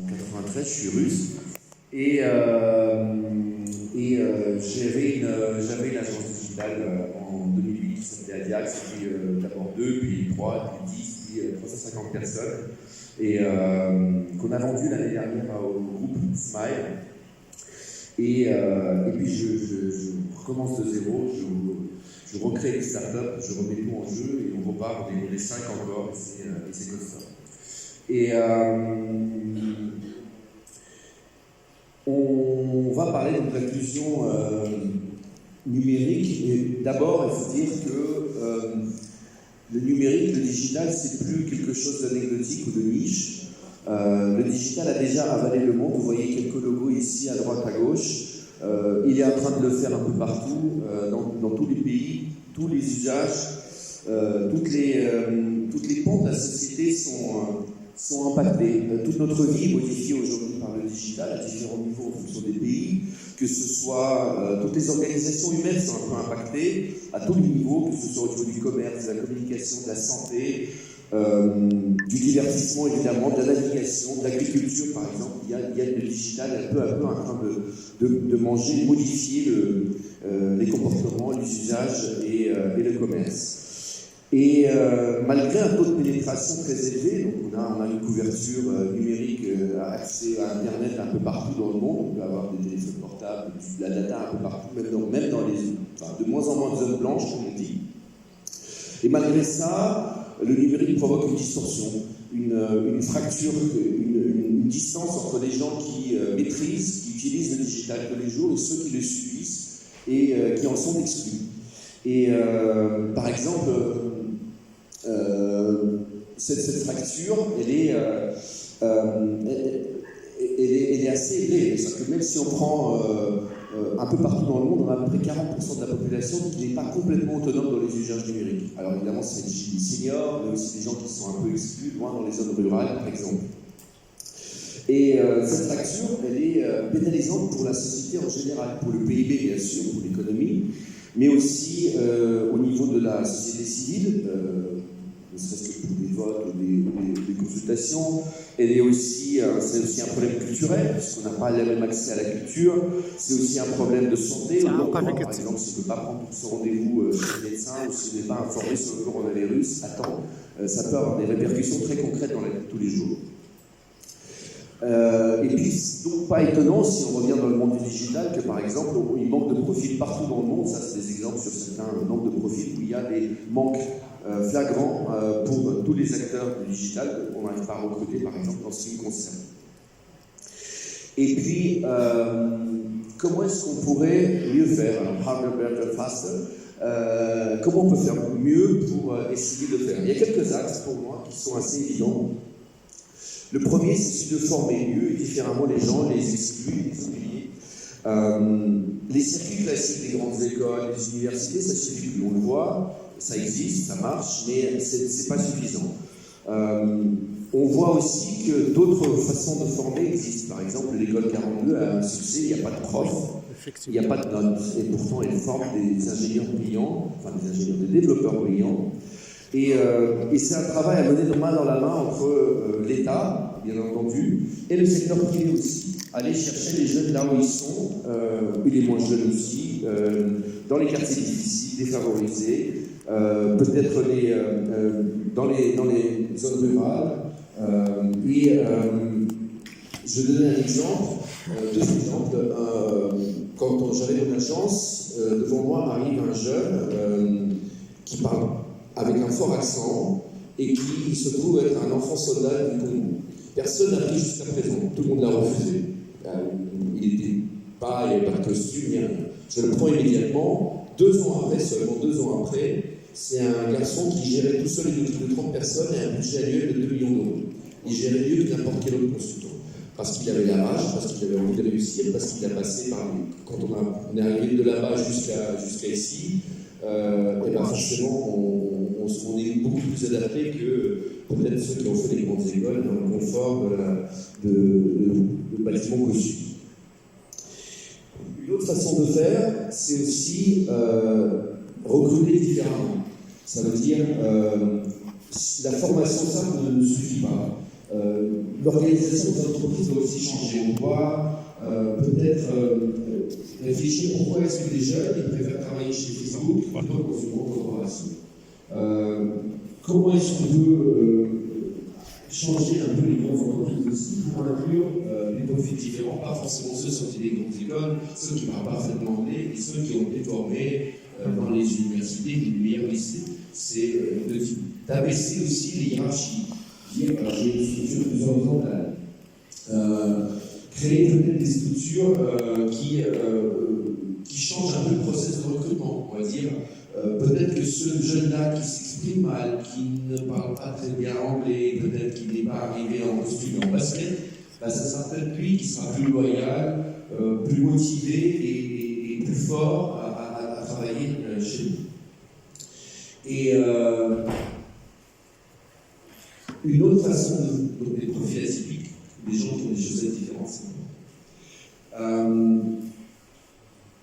93, je suis russe. Et j'avais une agence digitale en 2008 qui s'appelait Adiax, puis d'abord 2, puis 3, puis 10, puis 350 personnes, et qu'on a vendu l'année dernière au groupe Smile. Et puis je recommence de zéro, je recrée les startups, je remets tout en jeu, et on repart, on est 5 encore, et c'est comme ça. Et on va parler de l'inclusion numérique. Et d'abord, il faut dire que le numérique, le digital, c'est plus quelque chose d'anecdotique ou de niche. Le digital a déjà avalé le monde. Vous voyez quelques logos ici, à droite, à gauche. Il est en train de le faire un peu partout, dans tous les pays, tous les usages, toutes les pans de la société sont impactés. Toute notre vie est modifiée aujourd'hui par le digital à différents niveaux en fonction des pays, que ce soit toutes les organisations humaines sont un peu impactées à tous les niveaux, que ce soit au niveau du commerce, de la communication, de la santé, du divertissement évidemment, de la navigation, de l'agriculture par exemple. Il y a le digital peu à peu en train de manger, modifier les comportements, les usages et le commerce. Et malgré un taux de pénétration très élevé, donc on a une couverture numérique, accès à Internet un peu partout dans le monde, on peut avoir des téléphones portables, de la data un peu partout, même dans de moins en moins de zones blanches, comme on dit. Et malgré ça, le numérique provoque une distorsion, une fracture, une distance entre les gens qui maîtrisent, qui utilisent le digital tous les jours et ceux qui le subissent et qui en sont exclus. Et par exemple, cette fracture, elle est assez élevée. C'est-à-dire que même si on prend un peu partout dans le monde, on a à peu près 40% de la population qui n'est pas complètement autonome dans les usages numériques. Alors évidemment, c'est des seniors, mais aussi des gens qui sont un peu exclus, loin dans les zones rurales, par exemple. Et cette fracture, elle est pénalisante pour la société en général, pour le PIB bien sûr, pour l'économie, mais aussi au niveau de la société civile, ne serait-ce que pour des votes ou des consultations. C'est aussi un problème culturel, puisqu'on n'a pas le même accès à la culture. C'est aussi un problème de santé. Par exemple, si on ne peut pas prendre son rendez-vous chez le médecin ou si on n'est pas informé sur le coronavirus, ça peut avoir des répercussions très concrètes dans la vie de tous les jours. Et puis, donc pas étonnant si on revient dans le monde du digital que par exemple il manque de profils partout dans le monde. Ça c'est des exemples sur certains nombres de profils où il y a des manques flagrants pour tous les acteurs du digital qu'on n'arrive pas à recruter par exemple dans ce qui me concerne. Et puis comment est-ce qu'on pourrait mieux faire? Harder, better, faster. Comment on peut faire mieux pour essayer de faire? Il y a quelques axes pour moi qui sont assez évidents. Le premier, c'est de former mieux et différemment les gens, les exclus, les oubliés. Les circuits classiques des grandes écoles, des universités, ça suffit plus. On le voit, ça existe, ça marche, mais c'est pas suffisant. On voit aussi que d'autres façons de former existent. Par exemple, l'école 42 a un succès, il n'y a pas de prof, il n'y a pas de notes, et pourtant elle forme des ingénieurs brillants, enfin des développeurs brillants. Et c'est un travail à mener de main dans la main entre l'État, bien entendu, et le secteur privé aussi. Aller chercher les jeunes là où ils sont, et les moins jeunes aussi, dans les quartiers difficiles, défavorisés, peut-être dans les zones rurales. Je vais donner un exemple, deux exemples. Quand j'avais mon agence, devant moi arrive un jeune qui parle avec un fort accent, et qui se trouve être un enfant soldat du Congo. Personne n'a pris jusqu'à présent, tout le monde l'a refusé. Il n'était pas, il n'y avait pas de costume, rien. Je le prends immédiatement, 2 ans après, seulement 2 ans après, c'est un garçon qui gérait tout seul une équipe de 30 personnes et un budget annuel de 2 millions d'euros. Il gérait mieux que n'importe quel autre consultant. Parce qu'il avait la rage, parce qu'il avait envie de réussir, parce qu'il a passé par... Quand on est arrivé de là-bas jusqu'à ici, et ben forcément, on est beaucoup plus adapté que peut-être ceux qui ont fait les grandes écoles dans le confort de bâtiments cossus. Une autre façon de faire, c'est aussi recruter différemment. Ça veut dire la formation simple ne suffit pas. L'organisation des entreprises doit aussi changer. On doit peut-être réfléchir pourquoi est-ce que les jeunes ils préfèrent travailler chez Facebook plutôt que dans une grande corporation. Comment est-ce qu'on peut changer un peu les grandes entreprises aussi pour inclure des profils différents, pas forcément ceux sortis des grandes écoles, ceux qui parlent parfaitement anglais et ceux qui ont été formés dans les universités, les meilleurs lycées. C'est d'abaisser aussi les hiérarchies. Dire, j'ai une structure plus horizontale. Créer peut-être des structures qui changent un peu le processus de recrutement. On va dire, peut-être que ce jeune-là qui s'exprime mal, qui ne parle pas très bien anglais, peut-être qu'il n'est pas arrivé en costume en basket, ça sera peut-être lui qui sera plus loyal, plus motivé et plus fort à travailler chez nous. Et une autre façon donc des profils atypiques, des gens qui ont des choses différentes.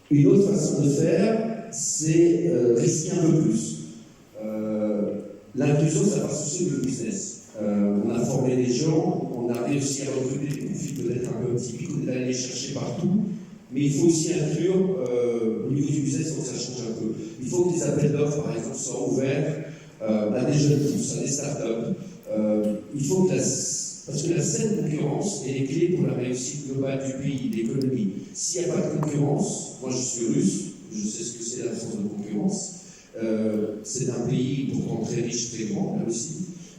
Une autre façon de faire, c'est risquer un peu plus. L'inclusion, ça passe aussi le business. On a formé des gens, on a réussi à recruter des profils peut-être un peu typiques, on est allé les chercher partout, mais il faut aussi inclure, au niveau du business, il faut que ça change un peu. Il faut que les appels d'offres, par exemple, soient ouverts à des jeunes pousses, à des startups. Il faut que parce que la saine concurrence est les clés pour la réussite globale du pays, de l'économie. S'il n'y a pas de concurrence, moi je suis russe, je sais ce que c'est l'absence de concurrence. C'est un pays pourtant très riche, très grand, là aussi.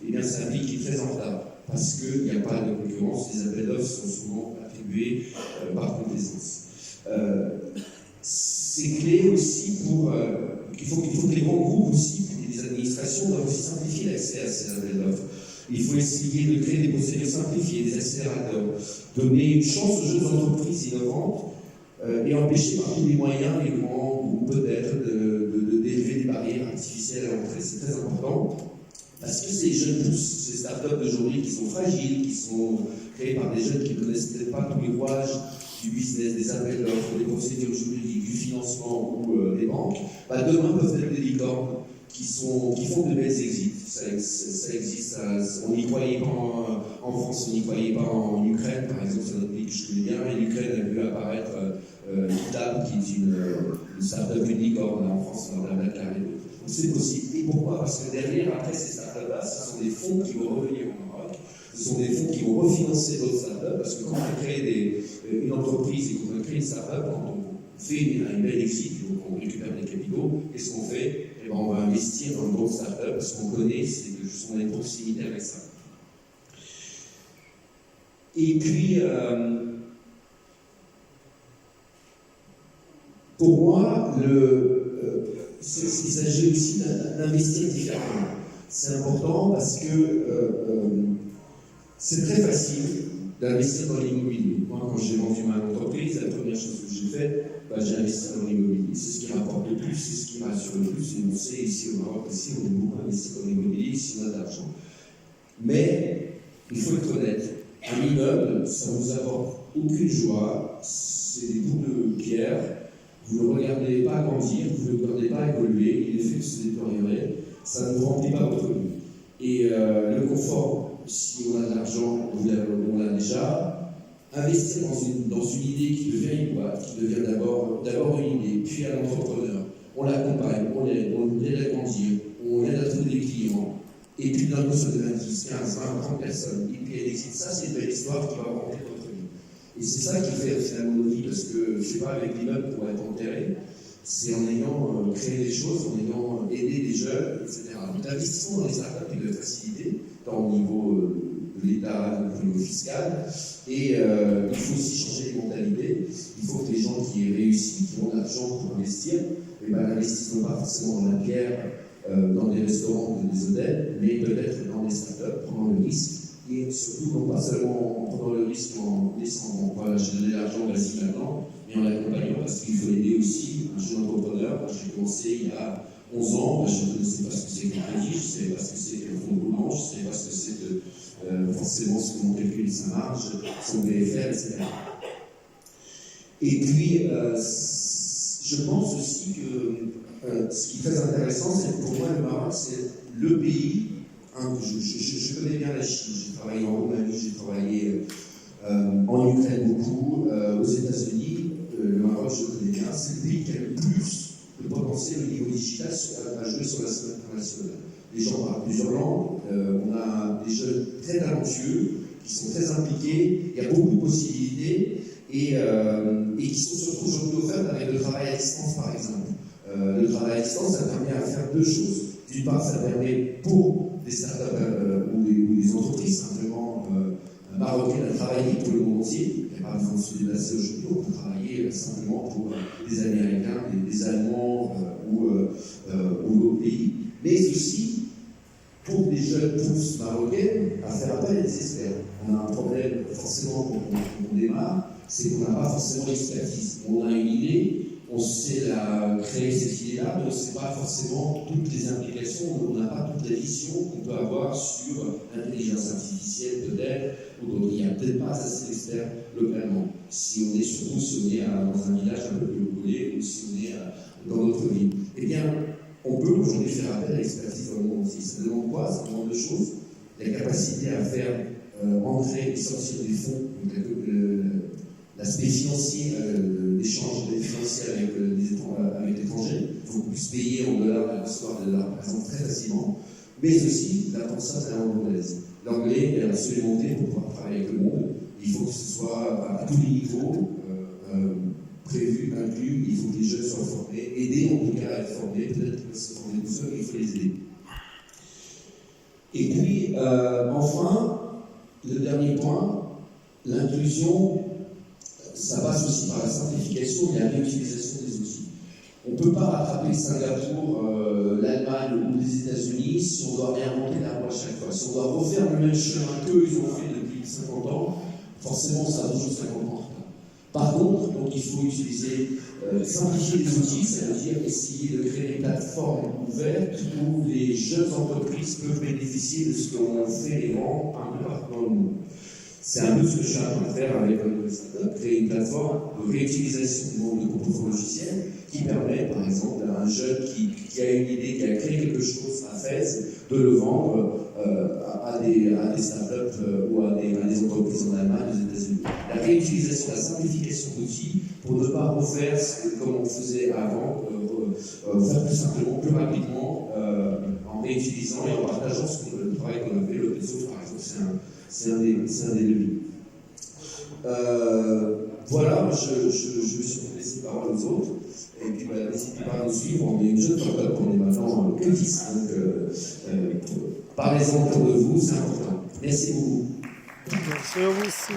Eh bien, c'est un pays qui est très en retard parce qu'il n'y a pas de concurrence. Les appels d'offres sont souvent attribués par complaisance. C'est clé aussi pour il faut que les grands groupes aussi et les administrations doivent aussi simplifier l'accès à ces appels d'offres. Il faut essayer de créer des procédures simplifiées, des accélérateurs, donner une chance aux jeunes entreprises innovantes et empêcher par tous les moyens les grands groupes peut-être d'élever des barrières artificielles à l'entrée. C'est très important parce que ces jeunes pousses, ces startups d'aujourd'hui qui sont fragiles, qui sont créées par des jeunes qui ne connaissent peut-être pas tous les rouages du business, des appels d'offres, des procédures juridiques, du financement ou des banques, demain peuvent être des licornes qui font de belles exits. Ça existe, on n'y croyait pas en France, on n'y croyait pas en Ukraine, par exemple, c'est un autre pays que je connais bien, et l'Ukraine a vu apparaître Itab, qui est une start-up, une licorne en France, dans la Dakar et d'autres. Donc c'est possible. Et pourquoi? Parce que derrière, après ces start-up-là, ce sont des fonds qui vont revenir au Maroc, ce sont des fonds qui vont refinancer d'autres start-up, parce que quand on crée une entreprise et qu'on crée une start-up, quand on fait une belle exit, donc on récupère des capitaux, qu'est-ce qu'on fait? Eh ben, on va investir dans d'autres startups parce qu'on connaît, c'est que on a une proximité avec ça. Et puis, pour moi, il s'agit aussi d'investir différemment. C'est important parce que c'est très facile d'investir dans l'immobilier. Moi, quand j'ai vendu ma entreprise, la première chose que j'ai faite, j'ai investi dans l'immobilier. C'est ce qui rapporte le plus, c'est ce qui rassure le plus. Et on sait ici au Maroc aussi, on est beaucoup investi dans l'immobilier si on a de l'argent. Mais il faut être honnête. Un immeuble, ça ne vous apporte aucune joie. C'est des bouts de pierre. Vous ne le regardez pas grandir, vous ne le regardez pas évoluer. Il est fait de se détériorer. Ça ne vous remplit pas votre vie. Et le confort, si on a de l'argent, on l'a déjà. Investir dans une idée qui devient une boîte, qui devient d'abord une idée, puis un entrepreneur. On l'accompagne, on l'aide à grandir, on aide à trouver des clients. Et puis d'un coup, ça devient 10, 15, 20, 30 personnes. Et puis elle existe. Ça, c'est une belle histoire qui va remplir votre vie. Et c'est ça qui fait finalement nos vies, parce que je ne sais pas, avec l'immeuble pour être enterré, c'est en ayant créé des choses, en ayant aidé des jeunes, etc. Donc l'investissement dans les startups, il doit être facilité, tant au niveau de l'État, au niveau fiscal, et il faut aussi changer les mentalités. Il faut que les gens qui réussissent, qui ont de l'argent pour investir, n'investissent non pas forcément dans la pierre, dans des restaurants ou des hôtels, mais peut-être dans des startups, prenant le risque, et surtout non pas seulement en prenant le risque en laissant, voilà, j'ai donné l'argent, vas-y maintenant, mais en l'accompagnant, parce qu'il faut aider aussi un jeune entrepreneur. Moi, j'ai commencé il y a 11 ans, je ne sais pas ce que c'est qu'un crédit, je ne sais pas ce que c'est qu'un fonds de roulement, je ne sais pas ce que c'est forcément ce qu'on calcule sa marge, son BFR, etc. Et puis, je pense aussi que ce qui est très intéressant, c'est que pour moi, le Maroc, c'est le pays Je connais bien la Chine, j'ai travaillé en Roumanie, j'ai travaillé en Ukraine beaucoup, aux États-Unis, le Maroc je le connais bien, c'est le pays qui a le plus de potentiel au niveau digital à jouer sur la scène internationale. Les gens parlent plusieurs langues, on a des jeunes très talentueux, qui sont très impliqués, il y a beaucoup de possibilités et qui sont surtout aujourd'hui offertes avec le travail à distance par exemple. Le travail à distance, ça permet à faire deux choses. D'une part, ça permet pour des startups ou des entreprises simplement marocaines à travailler pour le monde entier. Il n'y a pas besoin de se déplacer aujourd'hui, on peut travailler simplement pour des Américains, des Allemands ou d'autres pays. Mais aussi pour des jeunes pousses marocaines à faire appel à des experts. On a un problème forcément quand on démarre, c'est qu'on n'a pas forcément l'expertise. On a une idée, on sait créer cette idée-là, mais on ne sait pas forcément toutes les implications, on n'a pas toute la vision qu'on peut avoir sur l'intelligence artificielle peut-être, ou d'autres. Il n'y a peut-être pas assez d'experts localement. Si on est surtout dans un village un peu plus reculé, ou si on est dans notre ville. Eh bien, on peut aujourd'hui faire appel à l'expertise dans le monde entier. Ça demande quoi? Ça demande deux choses. La capacité à faire entrer et sortir des fonds, l'aspect financier, l'échange financier avec l'étranger. Il faut qu'on puisse payer en dollars et recevoir des dollars, par exemple, très facilement. Mais aussi l'apprentissage de la langue anglaise. L'anglais est absolument clé pour pouvoir travailler avec le monde. Il faut que ce soit à tous les niveaux, prévu, inclus. Il faut que les jeunes soient formés, aidés en tout cas à être formés. Peut-être qu'ils peuvent se former tout seuls, mais il faut les aider. Et puis, enfin, le dernier point, l'inclusion. Ça passe aussi par la simplification et la réutilisation des outils. On ne peut pas rattraper Singapour, l'Allemagne ou les États-Unis si on doit réinventer la roue à chaque fois. Si on doit refaire le même chemin qu'eux ont fait depuis 50 ans, forcément ça va toujours 50 ans en retard. Par contre, donc, il faut utiliser, simplifier les outils, ça veut dire essayer de créer des plateformes ouvertes où les jeunes entreprises peuvent bénéficier de ce qu'ont fait les grands un peu partout dans le monde. C'est un peu ce que je suis en train de faire avec le startup, créer une plateforme de réutilisation du monde de composants logiciels qui permet, par exemple, à un jeune qui a une idée, qui a créé quelque chose à Fès, de le vendre à des startups ou à des entreprises en Allemagne, aux États-Unis. La réutilisation, la simplification d'outils pour ne pas refaire comme on faisait avant, faire plus simplement, plus rapidement, en réutilisant et en partageant le travail qu'on a fait, le réseau, par exemple, c'est un des leviers. Voilà, je me suis laissé parole aux autres. Et puis, n'hésitez pas à nous suivre. On est une jeune startup, on est maintenant que 10. Donc, parlez-en autour de vous, c'est important. Merci beaucoup. Merci à vous aussi.